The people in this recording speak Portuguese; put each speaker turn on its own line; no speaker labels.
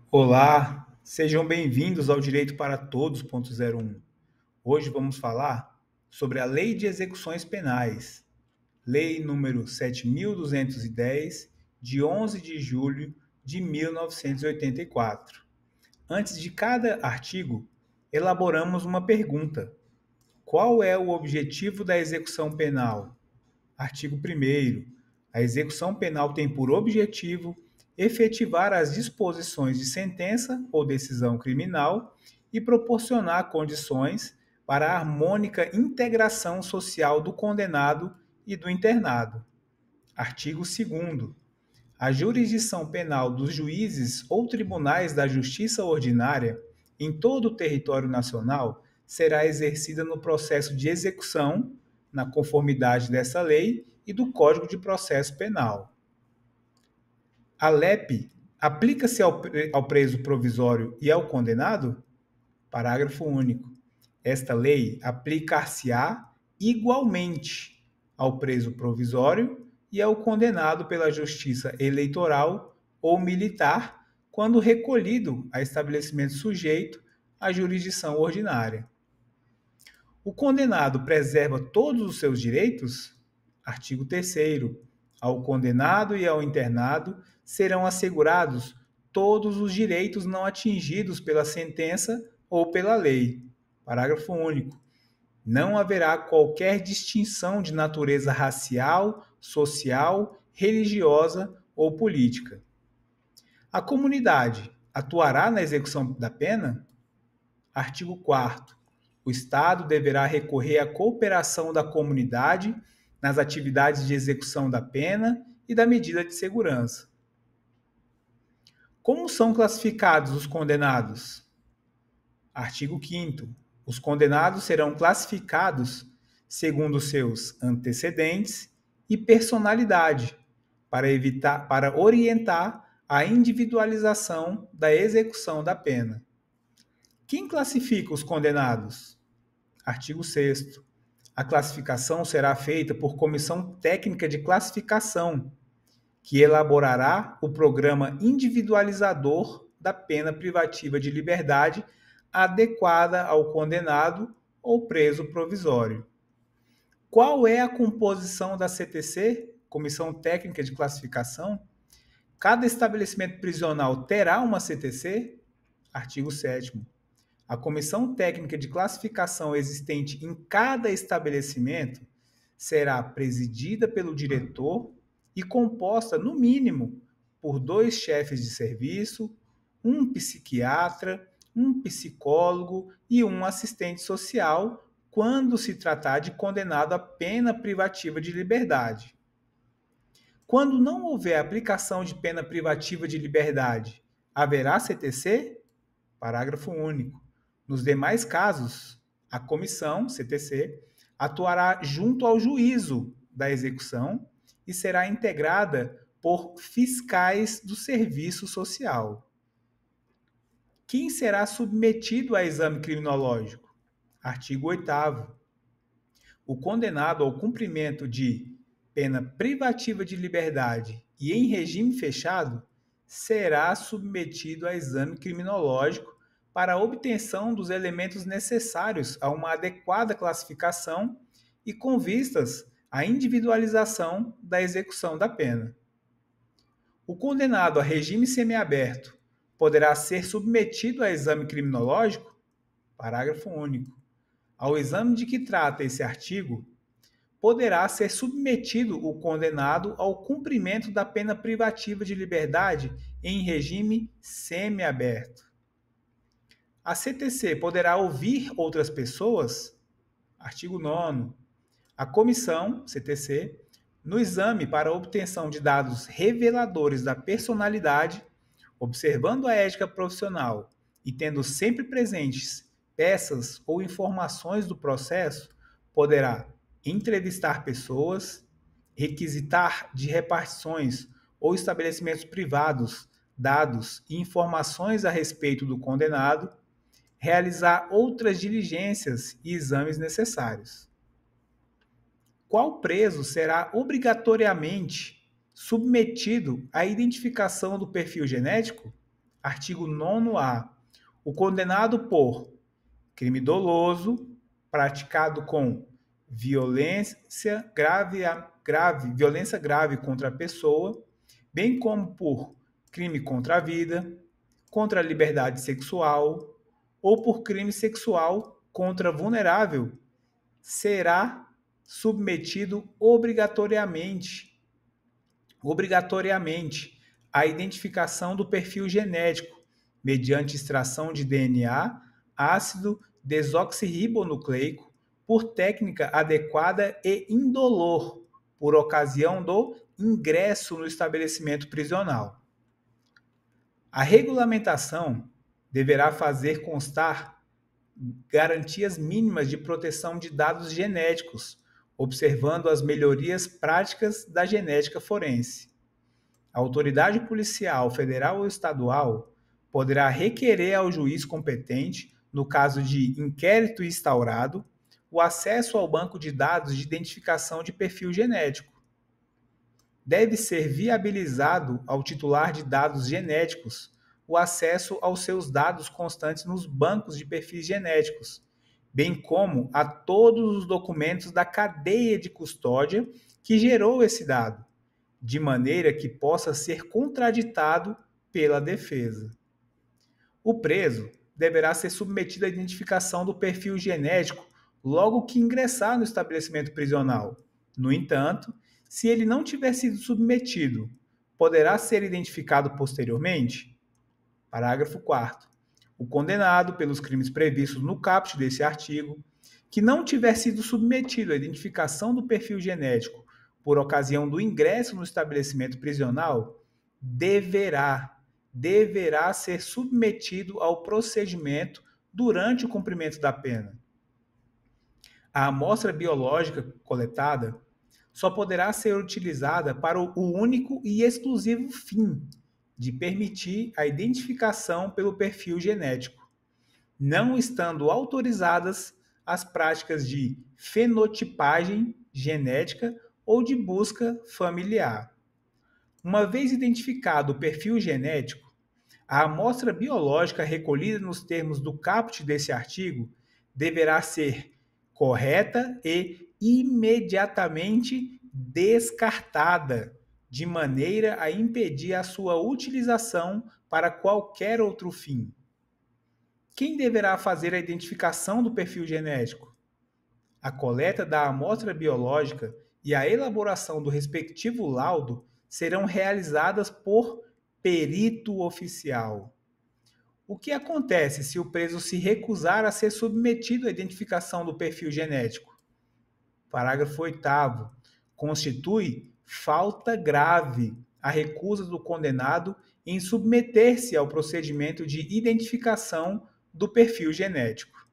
Olá, sejam bem-vindos ao Direito para Todos 0.01. Hoje vamos falar sobre a Lei de Execuções Penais, Lei número 7.210, de 11 de julho de 1984. Antes de cada artigo, elaboramos uma pergunta. Qual é o objetivo da execução penal? Artigo 1º. A execução penal tem por objetivo efetivar as disposições de sentença ou decisão criminal e proporcionar condições para a harmônica integração social do condenado e do internado. Artigo 2º. A jurisdição penal dos juízes ou tribunais da justiça ordinária em todo o território nacional será exercida no processo de execução, na conformidade dessa lei e do Código de Processo Penal. A LEP aplica-se ao preso provisório e ao condenado? Parágrafo único. Esta lei aplicar-se-á igualmente ao preso provisório e ao condenado pela justiça eleitoral ou militar, quando recolhido a estabelecimento sujeito à jurisdição ordinária. O condenado preserva todos os seus direitos? Artigo 3º. Ao condenado e ao internado serão assegurados todos os direitos não atingidos pela sentença ou pela lei. Parágrafo único. Não haverá qualquer distinção de natureza racial, social, religiosa ou política. A comunidade atuará na execução da pena? Artigo 4º. O Estado deverá recorrer à cooperação da comunidade nas atividades de execução da pena e da medida de segurança. Como são classificados os condenados? Artigo 5º. Os condenados serão classificados segundo seus antecedentes e personalidade, para orientar a individualização da execução da pena. Quem classifica os condenados? Artigo 6º. A classificação será feita por comissão técnica de classificação, que elaborará o programa individualizador da pena privativa de liberdade adequada ao condenado ou preso provisório. Qual é a composição da CTC, Comissão Técnica de Classificação? Cada estabelecimento prisional terá uma CTC? Artigo 7º. A comissão técnica de classificação existente em cada estabelecimento será presidida pelo diretor e composta, no mínimo, por 2 chefes de serviço, um psiquiatra, um psicólogo e um assistente social, quando se tratar de condenado a pena privativa de liberdade. Quando não houver aplicação de pena privativa de liberdade, haverá CTC? Parágrafo único. Nos demais casos, a comissão, CTC, atuará junto ao juízo da execução e será integrada por fiscais do serviço social. Quem será submetido a exame criminológico? Artigo 8º. O condenado ao cumprimento de pena privativa de liberdade e em regime fechado será submetido a exame criminológico para a obtenção dos elementos necessários a uma adequada classificação e com vistas à individualização da execução da pena. O condenado a regime semiaberto poderá ser submetido a exame criminológico? Parágrafo único. Ao exame de que trata esse artigo, poderá ser submetido o condenado ao cumprimento da pena privativa de liberdade em regime semiaberto. A CTC poderá ouvir outras pessoas? Artigo 9º. A comissão, CTC, no exame para a obtenção de dados reveladores da personalidade, observando a ética profissional e tendo sempre presentes peças ou informações do processo, poderá entrevistar pessoas, requisitar de repartições ou estabelecimentos privados dados e informações a respeito do condenado, realizar outras diligências e exames necessários. Qual preso será obrigatoriamente submetido à identificação do perfil genético? Artigo 9A. O condenado por crime doloso praticado com violência grave contra a pessoa, bem como por crime contra a vida, contra a liberdade sexual ou por crime sexual contra vulnerável, será submetido obrigatoriamente à identificação do perfil genético mediante extração de DNA ácido desoxirribonucleico por técnica adequada e indolor por ocasião do ingresso no estabelecimento prisional. A regulamentação deverá fazer constar garantias mínimas de proteção de dados genéticos, observando as melhorias práticas da genética forense. A autoridade policial federal ou estadual poderá requerer ao juiz competente, no caso de inquérito instaurado, o acesso ao banco de dados de identificação de perfil genético. Deve ser viabilizado ao titular de dados genéticos o acesso aos seus dados constantes nos bancos de perfis genéticos, bem como a todos os documentos da cadeia de custódia que gerou esse dado, de maneira que possa ser contraditado pela defesa. O preso deverá ser submetido à identificação do perfil genético logo que ingressar no estabelecimento prisional. No entanto, se ele não tiver sido submetido, poderá ser identificado posteriormente? Parágrafo 4º. O condenado pelos crimes previstos no caput desse artigo, que não tiver sido submetido à identificação do perfil genético por ocasião do ingresso no estabelecimento prisional, deverá ser submetido ao procedimento durante o cumprimento da pena. A amostra biológica coletada só poderá ser utilizada para o único e exclusivo fim de permitir a identificação pelo perfil genético, não estando autorizadas as práticas de fenotipagem genética ou de busca familiar. Uma vez identificado o perfil genético, a amostra biológica recolhida nos termos do caput desse artigo deverá ser correta e imediatamente descartada, de maneira a impedir a sua utilização para qualquer outro fim. Quem deverá fazer a identificação do perfil genético? A coleta da amostra biológica e a elaboração do respectivo laudo serão realizadas por perito oficial. O que acontece se o preso se recusar a ser submetido à identificação do perfil genético? Parágrafo 8º. Constitui falta grave a recusa do condenado em submeter-se ao procedimento de identificação do perfil genético.